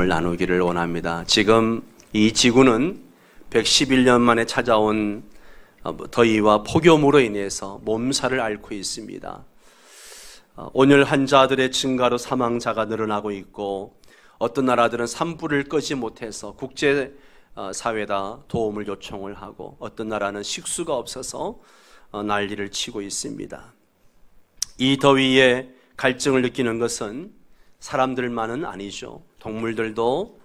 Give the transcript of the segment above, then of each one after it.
나누기를 원합니다. 지금 이 지구는 111년 만에 찾아온 더위와 폭염으로 인해서 몸살을 앓고 있습니다. 온열 환자들의 증가로 사망자가 늘어나고 있고, 어떤 나라들은 산불을 끄지 못해서 국제 사회다 도움을 요청을 하고, 어떤 나라는 식수가 없어서 난리를 치고 있습니다. 이 더위에 갈증을 느끼는 것은 사람들만은 아니죠. 동물들도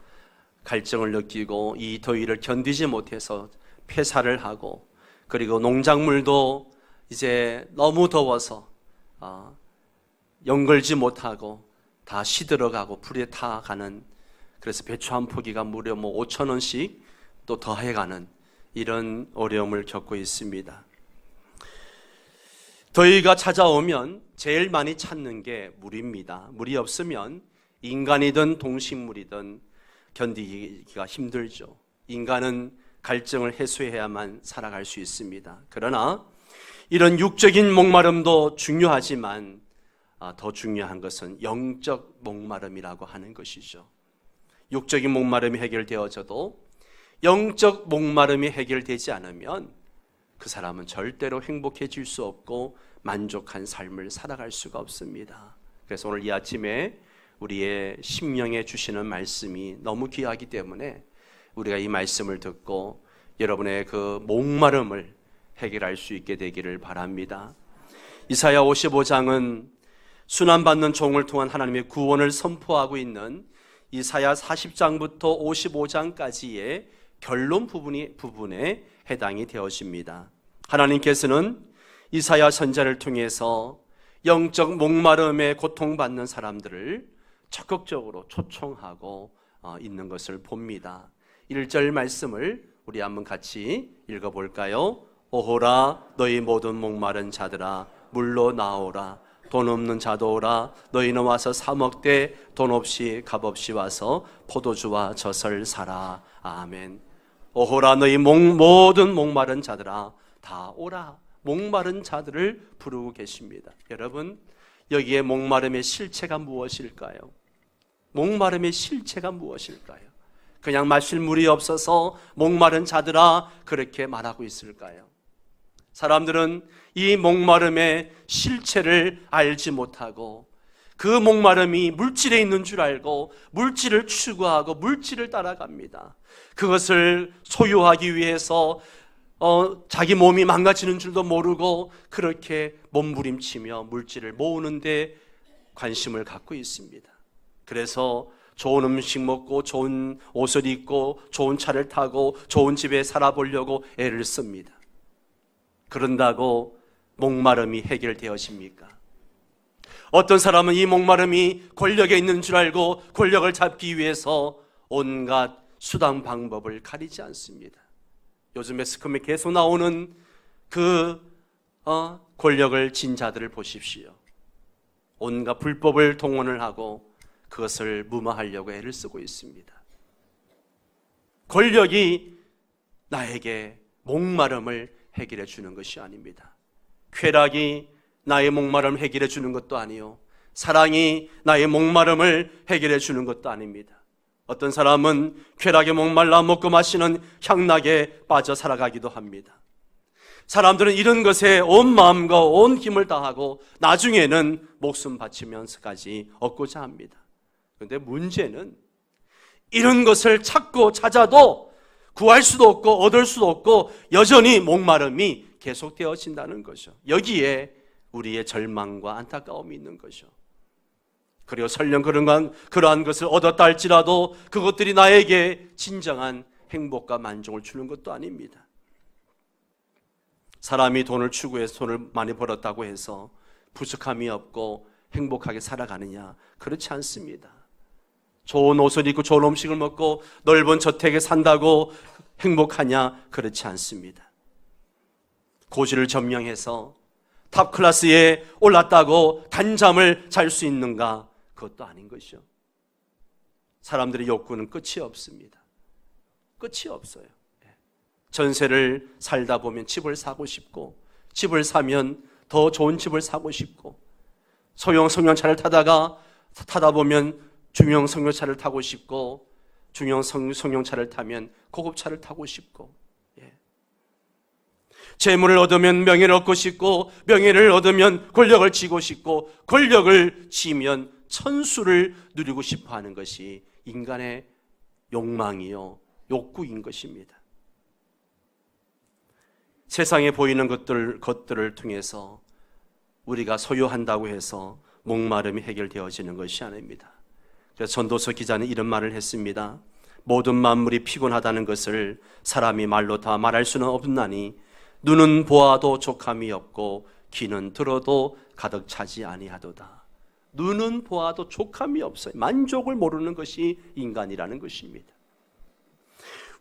갈증을 느끼고 이 더위를 견디지 못해서 폐사를 하고, 그리고 농작물도 이제 너무 더워서 연걸지 못하고 다 시들어가고 불에 타가는, 그래서 배추 한 포기가 무려 5,000원씩 또 더해가는 이런 어려움을 겪고 있습니다. 더위가 찾아오면 제일 많이 찾는 게 물입니다. 물이 없으면 인간이든 동식물이든 견디기가 힘들죠. 인간은 갈증을 해소해야만 살아갈 수 있습니다. 그러나 이런 육적인 목마름도 중요하지만 더 중요한 것은 영적 목마름이라고 하는 것이죠. 육적인 목마름이 해결되어져도 영적 목마름이 해결되지 않으면 그 사람은 절대로 행복해질 수 없고 만족한 삶을 살아갈 수가 없습니다. 그래서 오늘 이 아침에 우리의 심령에 주시는 말씀이 너무 귀하기 때문에 우리가 이 말씀을 듣고 여러분의 그 목마름을 해결할 수 있게 되기를 바랍니다. 이사야 55장은 순환받는 종을 통한 하나님의 구원을 선포하고 있는 이사야 40장부터 55장까지의 결론 부분에 해당이 되어집니다. 하나님께서는 이사야 선지자를 통해서 영적 목마름에 고통받는 사람들을 적극적으로 초청하고 있는 것을 봅니다. 1절 말씀을 우리 한번 같이 읽어볼까요? 오호라 너희 모든 목마른 자들아 물로 나오라. 돈 없는 자도 오라. 너희는 와서 사 먹되 돈 없이 값 없이 와서 포도주와 젖을 사라. 아멘. 오호라 너희 모든 목마른 자들아 다 오라. 목마른 자들을 부르고 계십니다. 여러분, 여기에 목마름의 실체가 무엇일까요? 목마름의 실체가 무엇일까요? 그냥 마실 물이 없어서 목마른 자들아 그렇게 말하고 있을까요? 사람들은 이 목마름의 실체를 알지 못하고 그 목마름이 물질에 있는 줄 알고 물질을 추구하고 물질을 따라갑니다. 그것을 소유하기 위해서 자기 몸이 망가지는 줄도 모르고 그렇게 몸부림치며 물질을 모으는데 관심을 갖고 있습니다. 그래서 좋은 음식 먹고 좋은 옷을 입고 좋은 차를 타고 좋은 집에 살아보려고 애를 씁니다. 그런다고 목마름이 해결되어집니까? 어떤 사람은 이 목마름이 권력에 있는 줄 알고 권력을 잡기 위해서 온갖 수단 방법을 가리지 않습니다. 요즘 매스컴에 계속 나오는 그 권력을 진 자들을 보십시오. 온갖 불법을 동원을 하고 그것을 무마하려고 애를 쓰고 있습니다. 권력이 나에게 목마름을 해결해 주는 것이 아닙니다. 쾌락이 나의 목마름을 해결해 주는 것도 아니요, 사랑이 나의 목마름을 해결해 주는 것도 아닙니다. 어떤 사람은 쾌락에 목말라 먹고 마시는 향락에 빠져 살아가기도 합니다. 사람들은 이런 것에 온 마음과 온 힘을 다하고 나중에는 목숨 바치면서까지 얻고자 합니다. 그런데 문제는 이런 것을 찾고 찾아도 구할 수도 없고 얻을 수도 없고 여전히 목마름이 계속되어진다는 거죠. 여기에 우리의 절망과 안타까움이 있는 거죠. 그리고 설령 그러한 것을 얻었다 할지라도 그것들이 나에게 진정한 행복과 만족을 주는 것도 아닙니다. 사람이 돈을 추구해서 돈을 많이 벌었다고 해서 부족함이 없고 행복하게 살아가느냐? 그렇지 않습니다. 좋은 옷을 입고 좋은 음식을 먹고 넓은 저택에 산다고 행복하냐? 그렇지 않습니다. 고지를 점령해서 탑 클래스에 올랐다고 단잠을 잘 수 있는가? 그것도 아닌 것이죠. 사람들의 욕구는 끝이 없습니다. 끝이 없어요. 전세를 살다 보면 집을 사고 싶고, 집을 사면 더 좋은 집을 사고 싶고, 소형차를 타다 보면 중형 승용차를 타고 싶고, 중형 승용차를 타면 고급차를 타고 싶고, 재물을 얻으면 명예를 얻고 싶고, 명예를 얻으면 권력을 쥐고 싶고, 권력을 쥐면 천수를 누리고 싶어 하는 것이 인간의 욕망이요, 욕구인 것입니다. 세상에 보이는 것들을 통해서 우리가 소유한다고 해서 목마름이 해결되어지는 것이 아닙니다. 그래서 전도서 기자는 이런 말을 했습니다. 모든 만물이 피곤하다는 것을 사람이 말로 다 말할 수는 없나니 눈은 보아도 족함이 없고 귀는 들어도 가득 차지 아니하도다. 눈은 보아도 족함이 없어요. 만족을 모르는 것이 인간이라는 것입니다.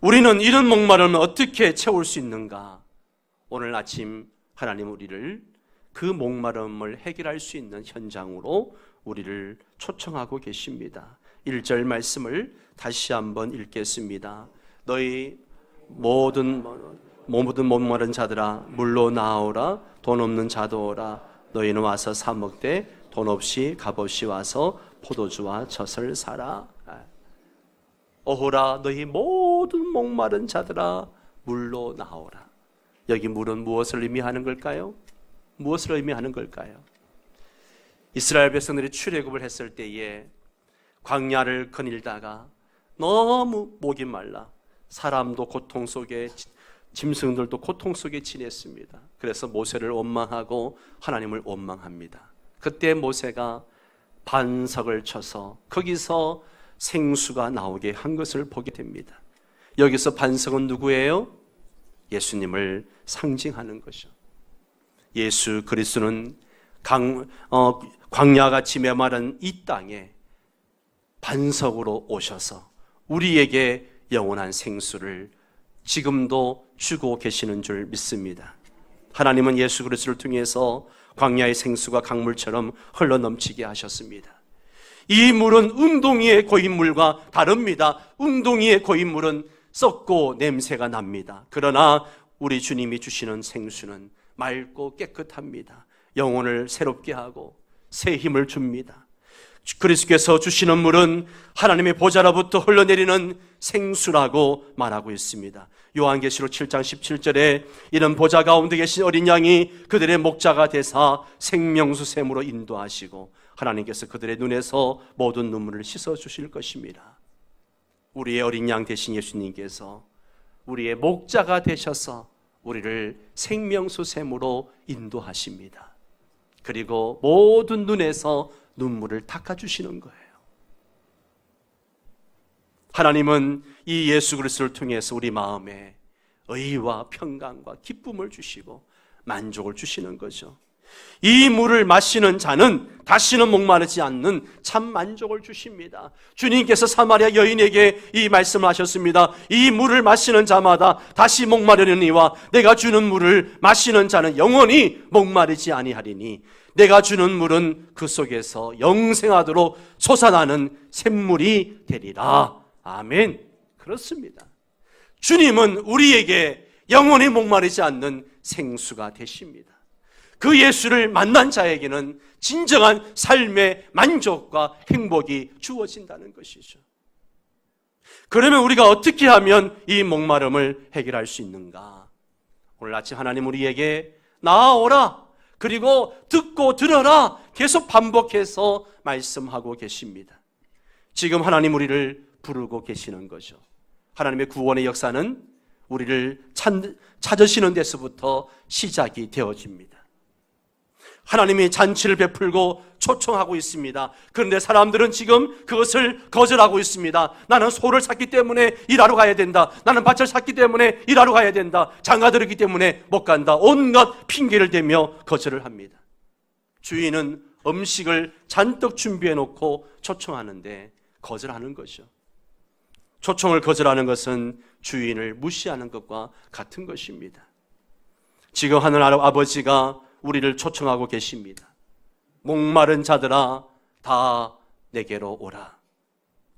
우리는 이런 목마름을 어떻게 채울 수 있는가? 오늘 아침 하나님 우리를 그 목마름을 해결할 수 있는 현장으로 우리를 초청하고 계십니다. 1절 말씀을 다시 한번 읽겠습니다. 너희 모든 목마른 자들아 물로 나오라. 돈 없는 자도 오라. 너희는 와서 사 먹되 돈 없이 값없이 와서 포도주와 젖을 사라. 오호라 너희 모든 목마른 자들아 물로 나오라. 여기 물은 무엇을 의미하는 걸까요? 무엇을 의미하는 걸까요? 이스라엘 백성들이 출애굽을 했을 때에 광야를 거닐다가 너무 목이 말라 사람도 고통 속에, 짐승들도 고통 속에 지냈습니다. 그래서 모세를 원망하고 하나님을 원망합니다. 그때 모세가 반석을 쳐서 거기서 생수가 나오게 한 것을 보게 됩니다. 여기서 반석은 누구예요? 예수님을 상징하는 것이죠. 예수 그리스도는 광야같이 메마른 이 땅에 반석으로 오셔서 우리에게 영원한 생수를 지금도 주고 계시는 줄 믿습니다. 하나님은 예수 그리스도를 통해서 광야의 생수가 강물처럼 흘러넘치게 하셨습니다. 이 물은 웅덩이의 고인물과 다릅니다. 웅덩이의 고인물은 썩고 냄새가 납니다. 그러나 우리 주님이 주시는 생수는 맑고 깨끗합니다. 영혼을 새롭게 하고 새 힘을 줍니다. 그리스도께서 주시는 물은 하나님의 보좌로부터 흘러내리는 생수라고 말하고 있습니다. 요한계시록 7장 17절에 이런 보좌 가운데 계신 어린 양이 그들의 목자가 되사 생명수 샘으로 인도하시고 하나님께서 그들의 눈에서 모든 눈물을 씻어 주실 것입니다. 우리의 어린 양 되신 예수님께서 우리의 목자가 되셔서 우리를 생명수 샘으로 인도하십니다. 그리고 모든 눈에서 눈물을 닦아주시는 거예요. 하나님은 이 예수 그리스도를 통해서 우리 마음에 의와 평강과 기쁨을 주시고 만족을 주시는 거죠. 이 물을 마시는 자는 다시는 목마르지 않는 참 만족을 주십니다. 주님께서 사마리아 여인에게 이 말씀을 하셨습니다. 이 물을 마시는 자마다 다시 목마르려니와 내가 주는 물을 마시는 자는 영원히 목마르지 아니하리니 내가 주는 물은 그 속에서 영생하도록 솟아나는 샘물이 되리라. 아멘. 그렇습니다. 주님은 우리에게 영원히 목마르지 않는 생수가 되십니다. 그 예수를 만난 자에게는 진정한 삶의 만족과 행복이 주어진다는 것이죠. 그러면 우리가 어떻게 하면 이 목마름을 해결할 수 있는가? 오늘 아침 하나님 우리에게 나아오라, 그리고 듣고 들어라 계속 반복해서 말씀하고 계십니다. 지금 하나님 우리를 부르고 계시는 거죠. 하나님의 구원의 역사는 우리를 찾으시는 데서부터 시작이 되어집니다. 하나님이 잔치를 베풀고 초청하고 있습니다. 그런데 사람들은 지금 그것을 거절하고 있습니다. 나는 소를 샀기 때문에 일하러 가야 된다. 나는 밭을 샀기 때문에 일하러 가야 된다. 장가들었기 때문에 못 간다. 온갖 핑계를 대며 거절을 합니다. 주인은 음식을 잔뜩 준비해 놓고 초청하는데 거절하는 거죠. 초청을 거절하는 것은 주인을 무시하는 것과 같은 것입니다. 지금 하늘 아버지가 우리를 초청하고 계십니다. 목마른 자들아 다 내게로 오라.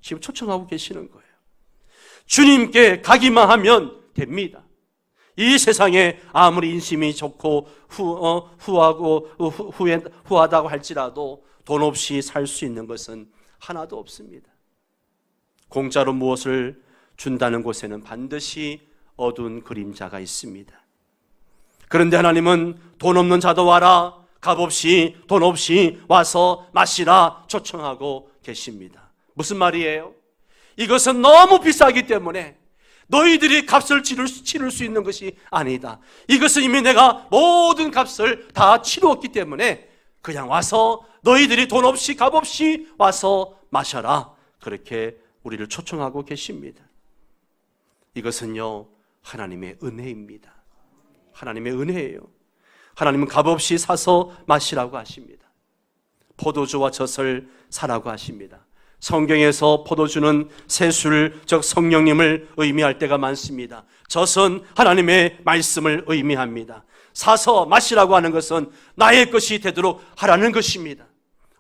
지금 초청하고 계시는 거예요. 주님께 가기만 하면 됩니다. 이 세상에 아무리 인심이 좋고 후하다고 할지라도 돈 없이 살 수 있는 것은 하나도 없습니다. 공짜로 무엇을 준다는 곳에는 반드시 어두운 그림자가 있습니다. 그런데 하나님은 돈 없는 자도 와라, 값없이 돈 없이 와서 마시라 초청하고 계십니다. 무슨 말이에요? 이것은 너무 비싸기 때문에 너희들이 값을 치를 수 있는 것이 아니다. 이것은 이미 내가 모든 값을 다 치루었기 때문에 그냥 와서 너희들이 돈 없이 값없이 와서 마셔라. 그렇게 우리를 초청하고 계십니다. 이것은요, 하나님의 은혜입니다. 하나님의 은혜예요. 하나님은 값없이 사서 마시라고 하십니다. 포도주와 젖을 사라고 하십니다. 성경에서 포도주는 세술, 즉 성령님을 의미할 때가 많습니다. 젖은 하나님의 말씀을 의미합니다. 사서 마시라고 하는 것은 나의 것이 되도록 하라는 것입니다.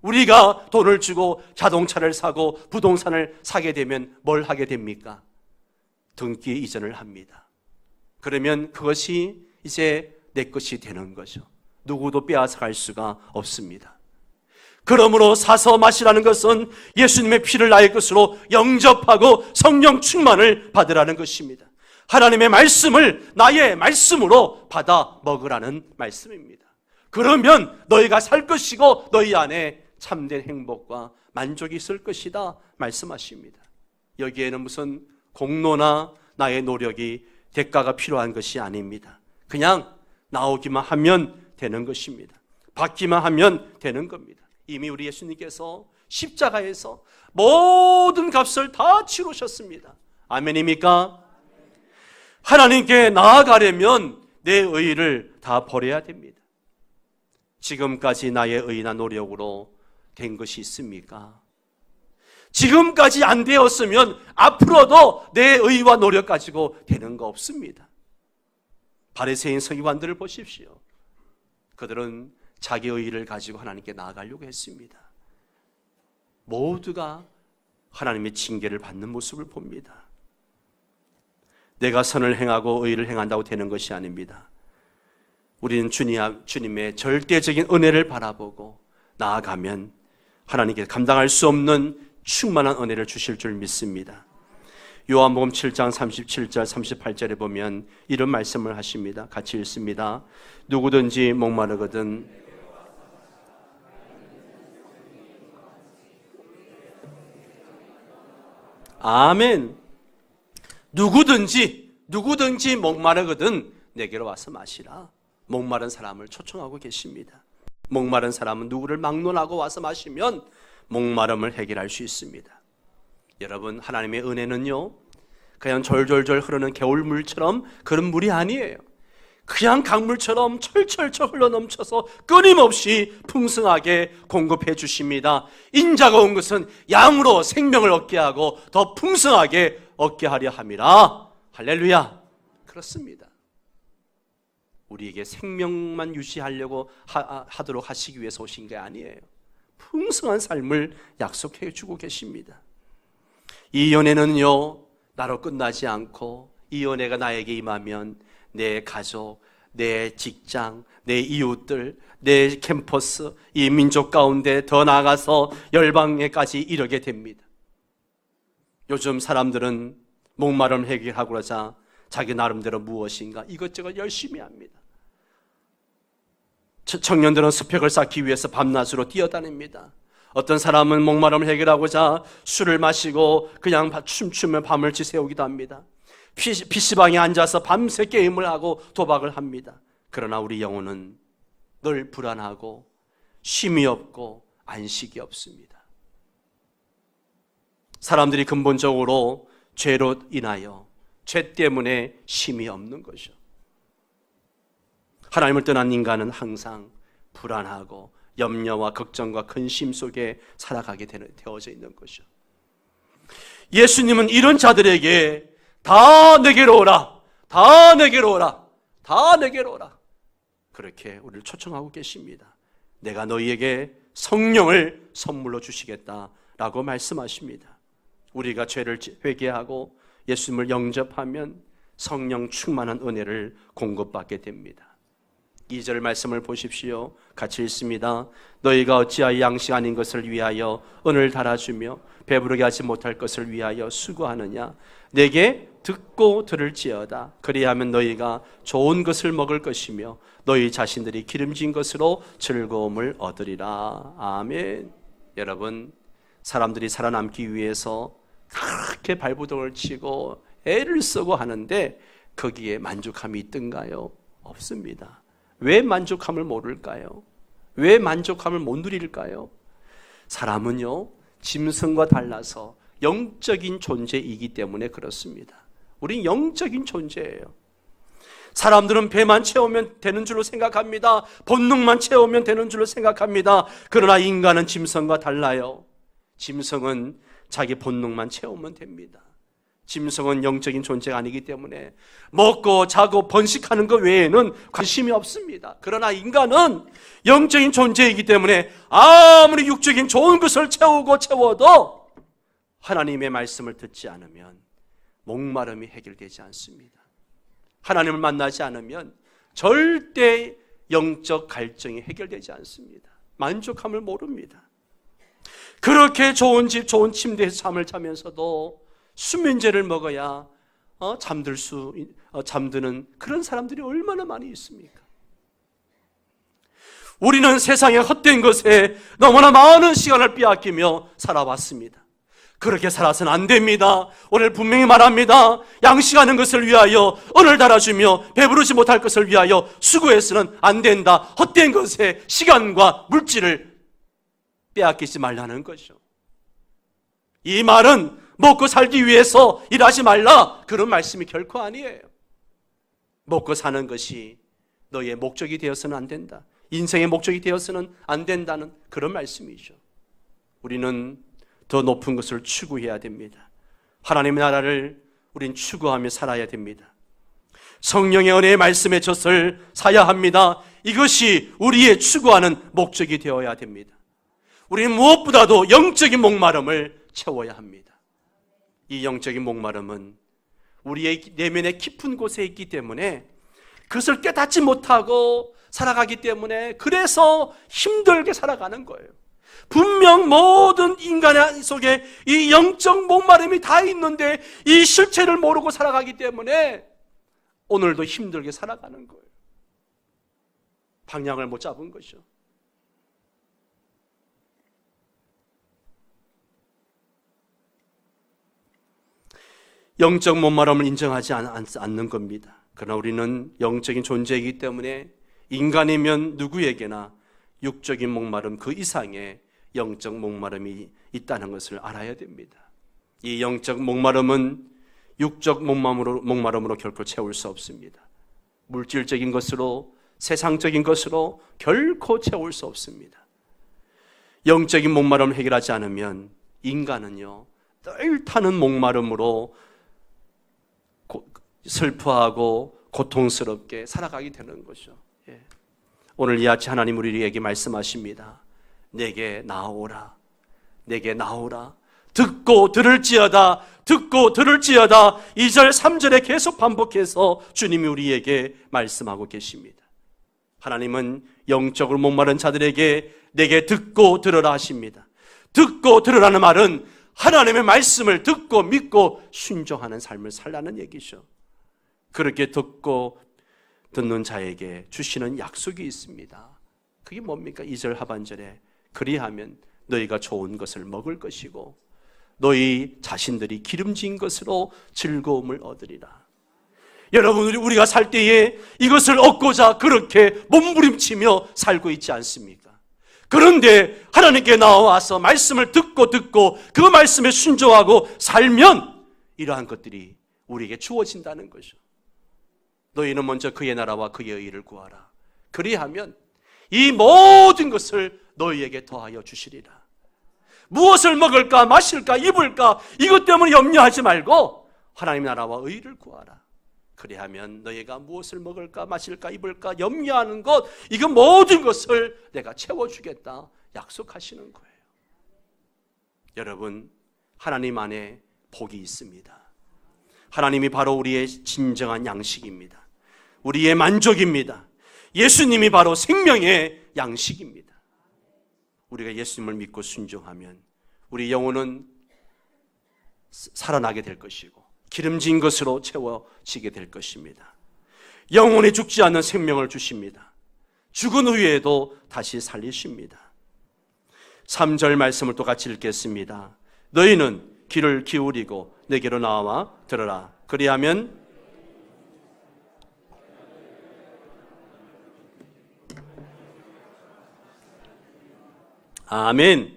우리가 돈을 주고 자동차를 사고 부동산을 사게 되면 뭘 하게 됩니까? 등기 이전을 합니다. 그러면 그것이 이제 내 것이 되는 거죠. 누구도 빼앗아 갈 수가 없습니다. 그러므로 사서 마시라는 것은 예수님의 피를 나의 것으로 영접하고 성령 충만을 받으라는 것입니다. 하나님의 말씀을 나의 말씀으로 받아 먹으라는 말씀입니다. 그러면 너희가 살 것이고 너희 안에 참된 행복과 만족이 있을 것이다 말씀하십니다. 여기에는 무슨 공로나 나의 노력이 대가가 필요한 것이 아닙니다. 그냥 나오기만 하면 되는 것입니다. 받기만 하면 되는 겁니다. 이미 우리 예수님께서 십자가에서 모든 값을 다 치르셨습니다. 아멘입니까? 하나님께 나아가려면 내 의의를 다 버려야 됩니다. 지금까지 나의 의의나 노력으로 된 것이 있습니까? 지금까지 안 되었으면 앞으로도 내 의의와 노력 가지고 되는 거 없습니다. 바리새인 서기관들을 보십시오. 그들은 자기 의의를 가지고 하나님께 나아가려고 했습니다. 모두가 하나님의 징계를 받는 모습을 봅니다. 내가 선을 행하고 의의를 행한다고 되는 것이 아닙니다. 우리는 주님의 절대적인 은혜를 바라보고 나아가면 하나님께 감당할 수 없는 충만한 은혜를 주실 줄 믿습니다. 요한복음 7장 37절 38절에 보면 이런 말씀을 하십니다. 같이 읽습니다. 누구든지 목마르거든 아멘. 누구든지 목마르거든 내게로 와서 마시라. 목마른 사람을 초청하고 계십니다. 목마른 사람은 누구를 막론하고 와서 마시면 목마름을 해결할 수 있습니다. 여러분, 하나님의 은혜는요, 그냥 졸졸졸 흐르는 겨울물처럼 그런 물이 아니에요. 그냥 강물처럼 철철철 흘러넘쳐서 끊임없이 풍성하게 공급해 주십니다. 인자가 온 것은 양으로 생명을 얻게 하고 더 풍성하게 얻게 하려 함이라. 할렐루야. 그렇습니다. 우리에게 생명만 유지하려고 하도록 하시기 위해서 오신 게 아니에요. 풍성한 삶을 약속해 주고 계십니다. 이 연애는요, 나로 끝나지 않고 이 연애가 나에게 임하면 내 가족, 내 직장, 내 이웃들, 내 캠퍼스, 이 민족 가운데 더 나아가서 열방에까지 이르게 됩니다. 요즘 사람들은 목마름을 해결하고 그러자 자기 나름대로 무엇인가 이것저것 열심히 합니다. 청년들은 스펙을 쌓기 위해서 밤낮으로 뛰어다닙니다. 어떤 사람은 목마름을 해결하고자 술을 마시고 그냥 춤추며 밤을 지새우기도 합니다. PC방에 앉아서 밤새 게임을 하고 도박을 합니다. 그러나 우리 영혼은 늘 불안하고 쉼이 없고 안식이 없습니다. 사람들이 근본적으로 죄로 인하여 죄 때문에 쉼이 없는 거죠. 하나님을 떠난 인간은 항상 불안하고 염려와 걱정과 근심 속에 살아가게 되어져 있는 거죠. 예수님은 이런 자들에게 다 내게로 오라, 다 내게로 오라, 다 내게로 오라, 그렇게 우리를 초청하고 계십니다. 내가 너희에게 성령을 선물로 주시겠다라고 말씀하십니다. 우리가 죄를 회개하고 예수님을 영접하면 성령 충만한 은혜를 공급받게 됩니다. 2절 말씀을 보십시오. 같이 읽습니다. 너희가 어찌하여 양식 아닌 것을 위하여 은을 달아주며 배부르게 하지 못할 것을 위하여 수고하느냐. 내게 듣고 들을지어다. 그리하면 너희가 좋은 것을 먹을 것이며 너희 자신들이 기름진 것으로 즐거움을 얻으리라. 아멘. 여러분, 사람들이 살아남기 위해서 그렇게 발버둥을 치고 애를 쓰고 하는데 거기에 만족함이 있던가요? 없습니다. 왜 만족함을 모를까요? 왜 만족함을 못 누릴까요? 사람은요, 짐승과 달라서 영적인 존재이기 때문에 그렇습니다. 우린 영적인 존재예요. 사람들은 배만 채우면 되는 줄로 생각합니다. 본능만 채우면 되는 줄로 생각합니다. 그러나 인간은 짐승과 달라요. 짐승은 자기 본능만 채우면 됩니다. 짐승은 영적인 존재가 아니기 때문에 먹고 자고 번식하는 것 외에는 관심이 없습니다. 그러나 인간은 영적인 존재이기 때문에 아무리 육적인 좋은 것을 채워도 하나님의 말씀을 듣지 않으면 목마름이 해결되지 않습니다. 하나님을 만나지 않으면 절대 영적 갈증이 해결되지 않습니다. 만족함을 모릅니다. 그렇게 좋은 집, 좋은 침대에서 잠을 자면서도 수면제를 먹어야 잠드는 그런 사람들이 얼마나 많이 있습니까? 우리는 세상의 헛된 것에 너무나 많은 시간을 빼앗기며 살아왔습니다. 그렇게 살아서는 안 됩니다. 오늘 분명히 말합니다. 양식하는 것을 위하여 은을 달아주며 배부르지 못할 것을 위하여 수고해서는 안 된다. 헛된 것에 시간과 물질을 빼앗기지 말라는 거죠. 이 말은 먹고 살기 위해서 일하지 말라, 그런 말씀이 결코 아니에요. 먹고 사는 것이 너의 목적이 되어서는 안 된다. 인생의 목적이 되어서는 안 된다는 그런 말씀이죠. 우리는 더 높은 것을 추구해야 됩니다. 하나님의 나라를 우린 추구하며 살아야 됩니다. 성령의 은혜의 말씀의 젖을 사야 합니다. 이것이 우리의 추구하는 목적이 되어야 됩니다. 우리는 무엇보다도 영적인 목마름을 채워야 합니다. 이 영적인 목마름은 우리의 내면의 깊은 곳에 있기 때문에 그것을 깨닫지 못하고 살아가기 때문에 그래서 힘들게 살아가는 거예요. 분명 모든 인간 속에 이 영적 목마름이 다 있는데 이 실체를 모르고 살아가기 때문에 오늘도 힘들게 살아가는 거예요. 방향을 못 잡은 거죠. 영적 목마름을 인정하지 않는 겁니다. 그러나 우리는 영적인 존재이기 때문에 인간이면 누구에게나 육적인 목마름 그 이상의 영적 목마름이 있다는 것을 알아야 됩니다. 이 영적 목마름은 육적 목마름으로 결코 채울 수 없습니다. 물질적인 것으로, 세상적인 것으로 결코 채울 수 없습니다. 영적인 목마름을 해결하지 않으면 인간은요, 늘 타는 목마름으로 슬퍼하고 고통스럽게 살아가게 되는 거죠. 오늘 이 아침 하나님 우리에게 말씀하십니다. 내게 나오라, 내게 나오라. 듣고 들을지어다, 듣고 들을지어다. 2절 3절에 계속 반복해서 주님이 우리에게 말씀하고 계십니다. 하나님은 영적으로 목마른 자들에게 내게 듣고 들으라 하십니다. 듣고 들으라는 말은 하나님의 말씀을 듣고 믿고 순종하는 삶을 살라는 얘기죠. 그렇게 듣는 자에게 주시는 약속이 있습니다. 그게 뭡니까? 2절 하반절에 그리하면 너희가 좋은 것을 먹을 것이고 너희 자신들이 기름진 것으로 즐거움을 얻으리라. 여러분, 우리가 살 때에 이것을 얻고자 그렇게 몸부림치며 살고 있지 않습니까? 그런데 하나님께 나와서 말씀을 듣고 그 말씀에 순종하고 살면 이러한 것들이 우리에게 주어진다는 거죠. 너희는 먼저 그의 나라와 그의 의를 구하라. 그리하면 이 모든 것을 너희에게 더하여 주시리라. 무엇을 먹을까, 마실까, 입을까 이것 때문에 염려하지 말고 하나님의 나라와 의를 구하라. 그리하면 너희가 무엇을 먹을까, 마실까, 입을까 염려하는 것, 이거 모든 것을 내가 채워주겠다 약속하시는 거예요. 여러분, 하나님 안에 복이 있습니다. 하나님이 바로 우리의 진정한 양식입니다. 우리의 만족입니다. 예수님이 바로 생명의 양식입니다. 우리가 예수님을 믿고 순종하면 우리 영혼은 살아나게 될 것이고 기름진 것으로 채워지게 될 것입니다. 영혼이 죽지 않는 생명을 주십니다. 죽은 후에도 다시 살리십니다. 3절 말씀을 또 같이 읽겠습니다. 너희는 귀를 기울이고 내게로 나와 들으라. 그리하면 아멘.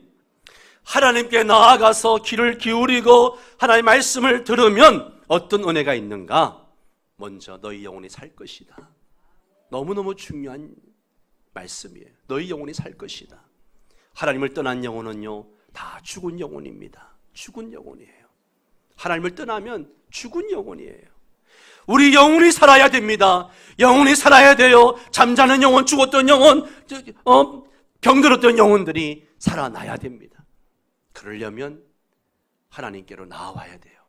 하나님께 나아가서 귀를 기울이고 하나님의 말씀을 들으면 어떤 은혜가 있는가? 먼저 너희 영혼이 살 것이다. 너무너무 중요한 말씀이에요. 너희 영혼이 살 것이다. 하나님을 떠난 영혼은요, 다 죽은 영혼입니다. 죽은 영혼이에요. 하나님을 떠나면 죽은 영혼이에요. 우리 영혼이 살아야 됩니다. 영혼이 살아야 돼요. 잠자는 영혼, 죽었던 영혼, 병들었던 영혼들이 살아나야 됩니다. 그러려면 하나님께로 나와야 돼요.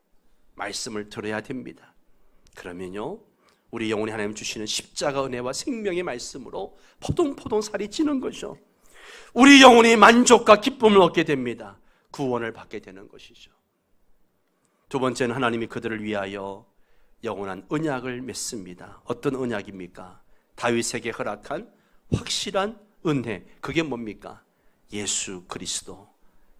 말씀을 들어야 됩니다. 그러면요, 우리 영혼이 하나님 주시는 십자가 은혜와 생명의 말씀으로 포동포동 살이 찌는 거죠. 우리 영혼이 만족과 기쁨을 얻게 됩니다. 구원을 받게 되는 것이죠. 두 번째는 하나님이 그들을 위하여 영원한 언약을 맺습니다. 어떤 언약입니까? 다윗에게 허락한 확실한 은혜. 그게 뭡니까? 예수 그리스도.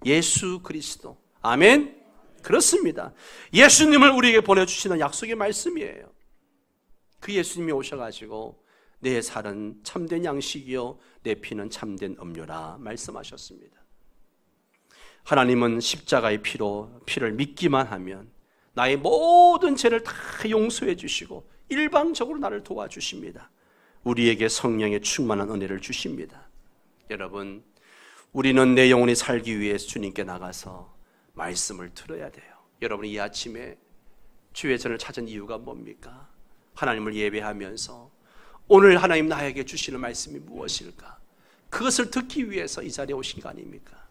예수 그리스도. 아멘. 그렇습니다. 예수님을 우리에게 보내주시는 약속의 말씀이에요. 그 예수님이 오셔가지고 내 살은 참된 양식이요 내 피는 참된 음료라 말씀하셨습니다. 하나님은 십자가의 피를 믿기만 하면 나의 모든 죄를 다 용서해 주시고 일방적으로 나를 도와주십니다. 우리에게 성령의 충만한 은혜를 주십니다. 여러분, 우리는 내 영혼이 살기 위해서 주님께 나가서 말씀을 들어야 돼요. 여러분이 이 아침에 주의 전을 찾은 이유가 뭡니까? 하나님을 예배하면서 오늘 하나님 나에게 주시는 말씀이 무엇일까? 그것을 듣기 위해서 이 자리에 오신 거 아닙니까?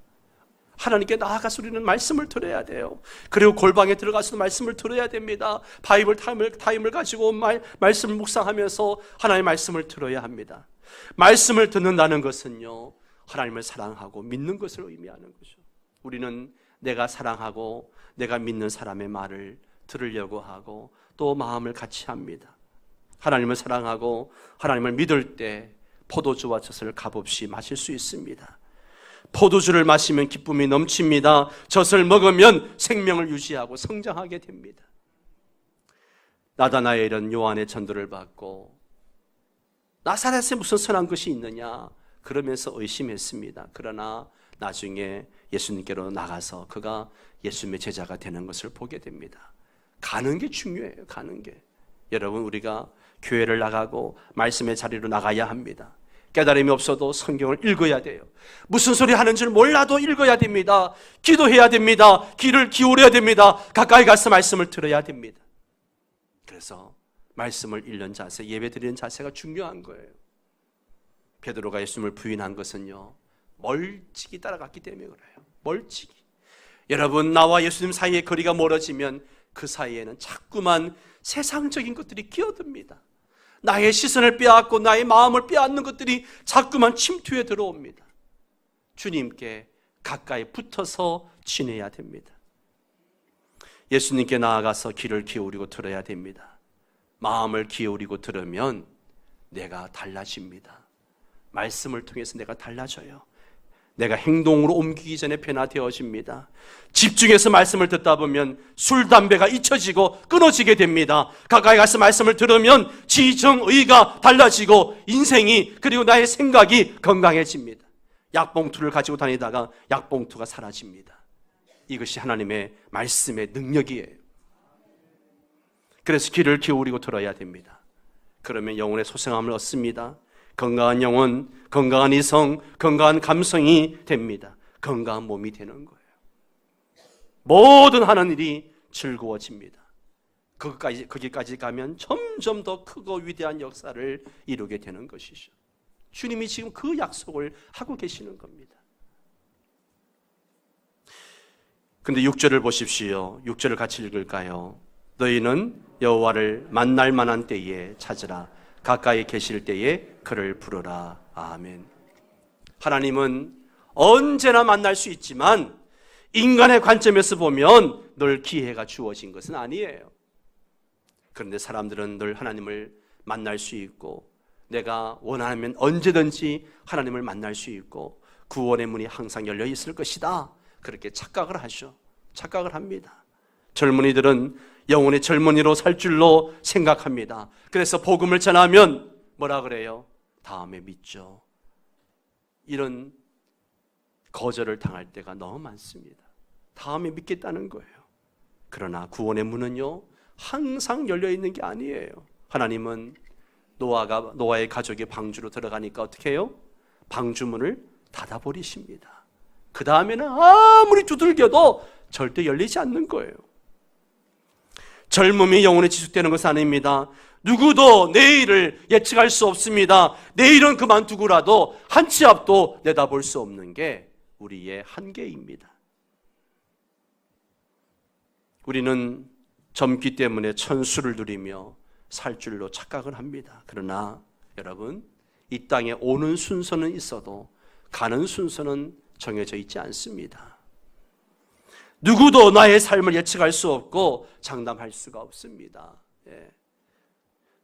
하나님께 나아가서 우리는 말씀을 들어야 돼요. 그리고 골방에 들어가서 말씀을 들어야 됩니다. 바이블 타임을 가지고 말씀을 묵상하면서 하나님의 말씀을 들어야 합니다. 말씀을 듣는다는 것은요, 하나님을 사랑하고 믿는 것을 의미하는 거죠. 우리는 내가 사랑하고 내가 믿는 사람의 말을 들으려고 하고 또 마음을 같이 합니다. 하나님을 사랑하고 하나님을 믿을 때 포도주와 젖을 값없이 마실 수 있습니다. 포도주를 마시면 기쁨이 넘칩니다. 젖을 먹으면 생명을 유지하고 성장하게 됩니다. 나다나엘은 요한의 전도를 받고 나사렛에 무슨 선한 것이 있느냐 그러면서 의심했습니다. 그러나 나중에 예수님께로 나가서 그가 예수님의 제자가 되는 것을 보게 됩니다. 가는 게 중요해요. 가는 게. 여러분, 우리가 교회를 나가고 말씀의 자리로 나가야 합니다. 깨달음이 없어도 성경을 읽어야 돼요. 무슨 소리 하는 줄 몰라도 읽어야 됩니다. 기도해야 됩니다. 귀를 기울여야 됩니다. 가까이 가서 말씀을 들어야 됩니다. 그래서 말씀을 읽는 자세, 예배 드리는 자세가 중요한 거예요. 베드로가 예수님을 부인한 것은요, 멀찍이 따라갔기 때문에 그래요. 멀찍이. 여러분, 나와 예수님 사이의 거리가 멀어지면 그 사이에는 자꾸만 세상적인 것들이 끼어듭니다. 나의 시선을 빼앗고 나의 마음을 빼앗는 것들이 자꾸만 침투해 들어옵니다. 주님께 가까이 붙어서 지내야 됩니다. 예수님께 나아가서 귀를 기울이고 들어야 됩니다. 마음을 기울이고 들으면 내가 달라집니다. 말씀을 통해서 내가 달라져요. 내가 행동으로 옮기기 전에 변화되어집니다. 집중해서 말씀을 듣다 보면 술, 담배가 잊혀지고 끊어지게 됩니다. 가까이 가서 말씀을 들으면 지정의가 달라지고 인생이 그리고 나의 생각이 건강해집니다. 약봉투를 가지고 다니다가 약봉투가 사라집니다. 이것이 하나님의 말씀의 능력이에요. 그래서 귀를 기울이고 들어야 됩니다. 그러면 영혼의 소생함을 얻습니다. 건강한 영혼, 건강한 이성, 건강한 감성이 됩니다. 건강한 몸이 되는 거예요. 모든 하는 일이 즐거워집니다. 거기까지 가면 점점 더 크고 위대한 역사를 이루게 되는 것이죠. 주님이 지금 그 약속을 하고 계시는 겁니다. 근데 6절을 보십시오. 6절을 같이 읽을까요? 너희는 여호와를 만날 만한 때에 찾으라. 가까이 계실 때에 그를 부르라. 아멘. 하나님은 언제나 만날 수 있지만 인간의 관점에서 보면 늘 기회가 주어진 것은 아니에요. 그런데 사람들은 늘 하나님을 만날 수 있고 내가 원하면 언제든지 하나님을 만날 수 있고 구원의 문이 항상 열려 있을 것이다. 그렇게 착각을 하죠. 착각을 합니다. 젊은이들은 영혼의 젊은이로 살 줄로 생각합니다. 그래서 복음을 전하면 뭐라 그래요? 다음에 믿죠. 이런 거절을 당할 때가 너무 많습니다. 다음에 믿겠다는 거예요. 그러나 구원의 문은요 항상 열려 있는 게 아니에요. 하나님은 노아의 가족이 방주로 들어가니까 어떻게 해요? 방주문을 닫아버리십니다. 그 다음에는 아무리 두들겨도 절대 열리지 않는 거예요. 젊음이 영혼에 지속되는 것은 아닙니다. 누구도 내일을 예측할 수 없습니다. 내일은 그만두고라도 한 치 앞도 내다볼 수 없는 게 우리의 한계입니다. 우리는 젊기 때문에 천수를 누리며 살 줄로 착각을 합니다. 그러나 여러분, 이 땅에 오는 순서는 있어도 가는 순서는 정해져 있지 않습니다. 누구도 나의 삶을 예측할 수 없고 장담할 수가 없습니다.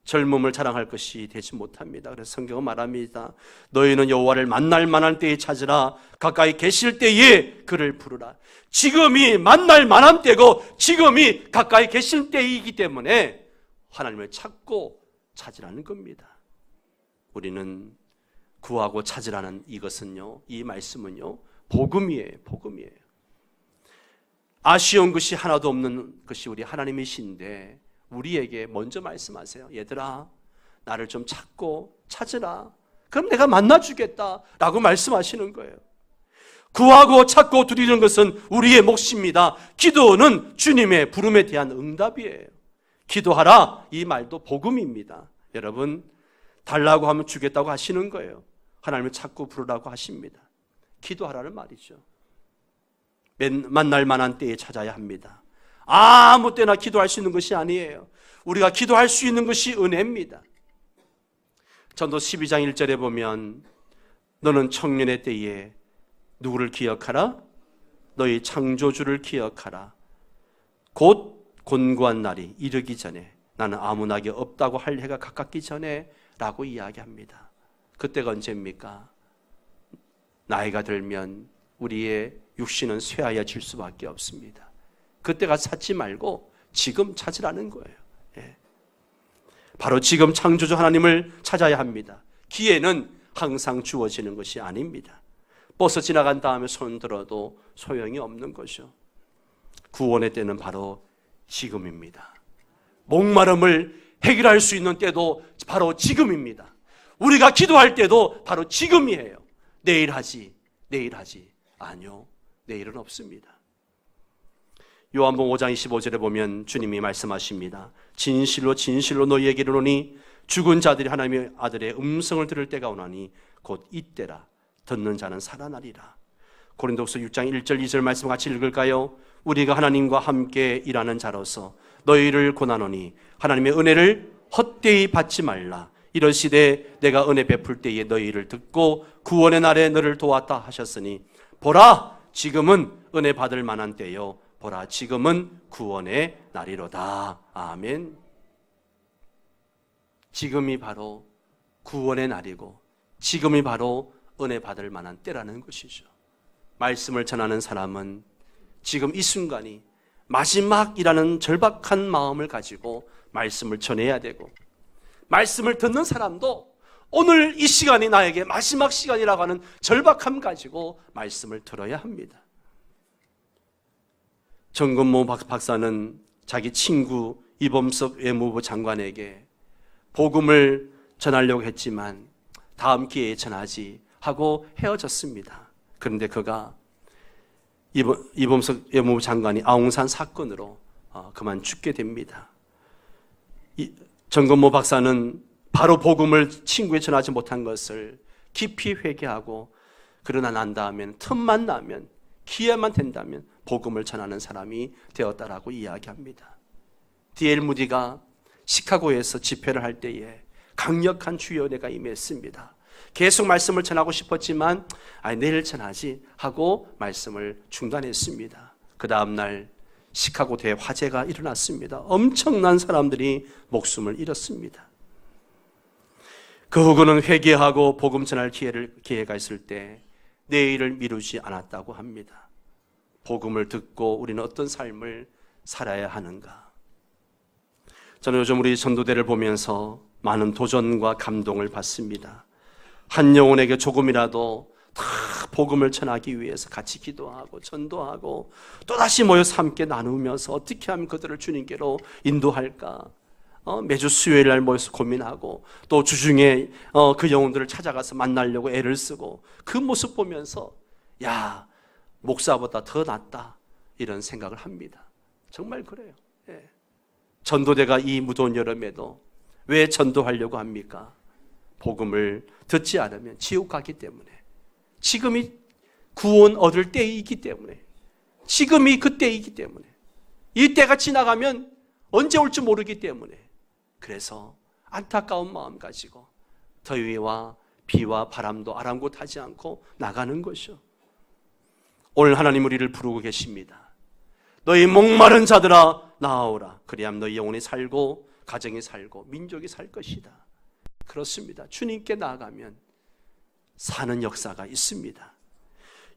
젊음을 자랑할 것이 되지 못합니다. 그래서 성경은 말합니다. 너희는 여호와를 만날 만한 때에 찾으라. 가까이 계실 때에 그를 부르라. 지금이 만날 만한 때고 지금이 가까이 계실 때이기 때문에 하나님을 찾고 찾으라는 겁니다. 우리는 구하고 찾으라는 이것은요, 이 말씀은요, 복음이에요. 복음이에요. 아쉬운 것이 하나도 없는 것이 우리 하나님이신데 우리에게 먼저 말씀하세요. 얘들아, 나를 좀 찾고 찾으라. 그럼 내가 만나주겠다 라고 말씀하시는 거예요. 구하고 찾고 드리는 것은 우리의 몫입니다. 기도는 주님의 부름에 대한 응답이에요. 기도하라, 이 말도 복음입니다. 여러분, 달라고 하면 주겠다고 하시는 거예요. 하나님을 찾고 부르라고 하십니다. 기도하라는 말이죠. 만날 만한 때에 찾아야 합니다. 아무 때나 기도할 수 있는 것이 아니에요. 우리가 기도할 수 있는 것이 은혜입니다. 전도 12장 1절에 보면 너는 청년의 때에 누구를 기억하라? 너희 창조주를 기억하라. 곧 곤고한 날이 이르기 전에, 나는 아무 낙이 없다고 할 해가 가깝기 전에 라고 이야기합니다. 그때가 언제입니까? 나이가 들면 우리의 육신은 쇠하여질 수밖에 없습니다. 그때가 찾지 말고 지금 찾으라는 거예요. 바로 지금 창조주 하나님을 찾아야 합니다. 기회는 항상 주어지는 것이 아닙니다. 버스 지나간 다음에 손 들어도 소용이 없는 거죠. 구원의 때는 바로 지금입니다. 목마름을 해결할 수 있는 때도 바로 지금입니다. 우리가 기도할 때도 바로 지금이에요. 내일 하지, 내일 하지. 아니요, 내일은 없습니다. 요한복음 5장 25절에 보면 주님이 말씀하십니다. 진실로 진실로 너희에게 이르노니 죽은 자들이 하나님의 아들의 음성을 들을 때가 오나니 곧 이때라. 듣는 자는 살아나리라. 고린도후서 6장 1절 2절 말씀 같이 읽을까요? 우리가 하나님과 함께 일하는 자로서 너희를 권하노니 하나님의 은혜를 헛되이 받지 말라. 이러시되 내가 은혜 베풀 때에 너희를 듣고 구원의 날에 너를 도왔다 하셨으니 보라, 지금은 은혜 받을 만한 때요, 보라, 지금은 구원의 날이로다. 아멘. 지금이 바로 구원의 날이고 지금이 바로 은혜 받을 만한 때라는 것이죠. 말씀을 전하는 사람은 지금 이 순간이 마지막이라는 절박한 마음을 가지고 말씀을 전해야 되고, 말씀을 듣는 사람도 오늘 이 시간이 나에게 마지막 시간이라고 하는 절박함 가지고 말씀을 들어야 합니다. 정건모 박사는 자기 친구 이범석 외무부 장관에게 복음을 전하려고 했지만 다음 기회에 전하지 하고 헤어졌습니다. 그런데 그가 이범석 외무부 장관이 아웅산 사건으로 그만 죽게 됩니다. 정건모 박사는 바로 복음을 친구에 전하지 못한 것을 깊이 회개하고, 그러나 난 다음엔 틈만 나면, 기회만 된다면 복음을 전하는 사람이 되었다라고 이야기합니다. D.L. 무디가 시카고에서 집회를 할 때에 강력한 주의 은혜가 임했습니다. 계속 말씀을 전하고 싶었지만 내일 전하지 하고 말씀을 중단했습니다. 그 다음날 시카고 대화재가 일어났습니다. 엄청난 사람들이 목숨을 잃었습니다. 그 후고는 회개하고 복음 전할 기회가 있을 때 내일을 미루지 않았다고 합니다. 복음을 듣고 우리는 어떤 삶을 살아야 하는가? 저는 요즘 우리 전도대를 보면서 많은 도전과 감동을 받습니다. 한 영혼에게 조금이라도 다 복음을 전하기 위해서 같이 기도하고 전도하고 또다시 모여서 함께 나누면서 어떻게 하면 그들을 주님께로 인도할까? 매주 수요일 날 모여서 고민하고 또 주중에 그 영혼들을 찾아가서 만나려고 애를 쓰고 그 모습 보면서 야, 목사보다 더 낫다 이런 생각을 합니다. 정말 그래요. 예. 전도대가 이 무더운 여름에도 왜 전도하려고 합니까? 복음을 듣지 않으면 지옥 가기 때문에, 지금이 구원 얻을 때이기 때문에, 지금이 그때이기 때문에, 이 때가 지나가면 언제 올지 모르기 때문에, 그래서 안타까운 마음 가지고 더위와 비와 바람도 아랑곳하지 않고 나가는 것이요. 오늘 하나님 우리를 부르고 계십니다. 너희 목마른 자들아 나아오라. 그리하면 너희 영혼이 살고 가정이 살고 민족이 살 것이다. 그렇습니다. 주님께 나아가면 사는 역사가 있습니다.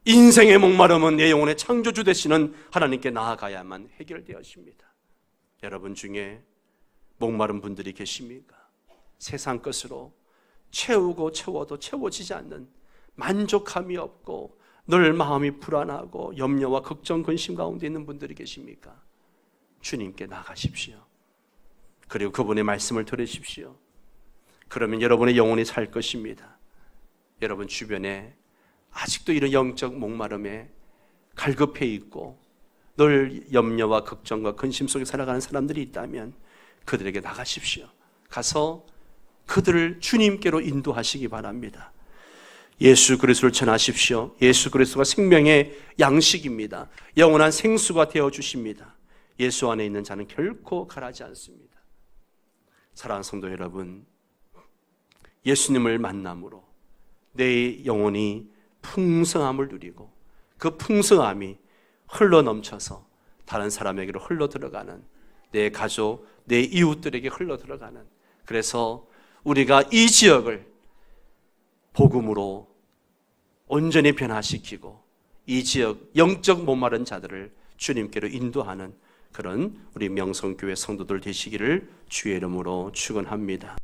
인생의 목마름은 내 영혼의 창조주 되시는 하나님께 나아가야만 해결되어집니다. 여러분 중에 목마른 분들이 계십니까? 세상 것으로 채우고 채워도 채워지지 않는 만족함이 없고 늘 마음이 불안하고 염려와 걱정, 근심 가운데 있는 분들이 계십니까? 주님께 나가십시오. 그리고 그분의 말씀을 들으십시오. 그러면 여러분의 영혼이 살 것입니다. 여러분 주변에 아직도 이런 영적 목마름에 갈급해 있고 늘 염려와 걱정과 근심 속에 살아가는 사람들이 있다면 그들에게 나가십시오. 가서 그들을 주님께로 인도하시기 바랍니다. 예수 그리스도를 전하십시오. 예수 그리스도가 생명의 양식입니다. 영원한 생수가 되어주십니다. 예수 안에 있는 자는 결코 가라지 않습니다. 사랑하는 성도 여러분, 예수님을 만남으로 내 영혼이 풍성함을 누리고 그 풍성함이 흘러넘쳐서 다른 사람에게로 흘러들어가는, 내 가족, 내 이웃들에게 흘러들어가는, 그래서 우리가 이 지역을 복음으로 온전히 변화시키고 이 지역 영적 목마른 자들을 주님께로 인도하는 그런 우리 명성교회 성도들 되시기를 주의 이름으로 축원합니다.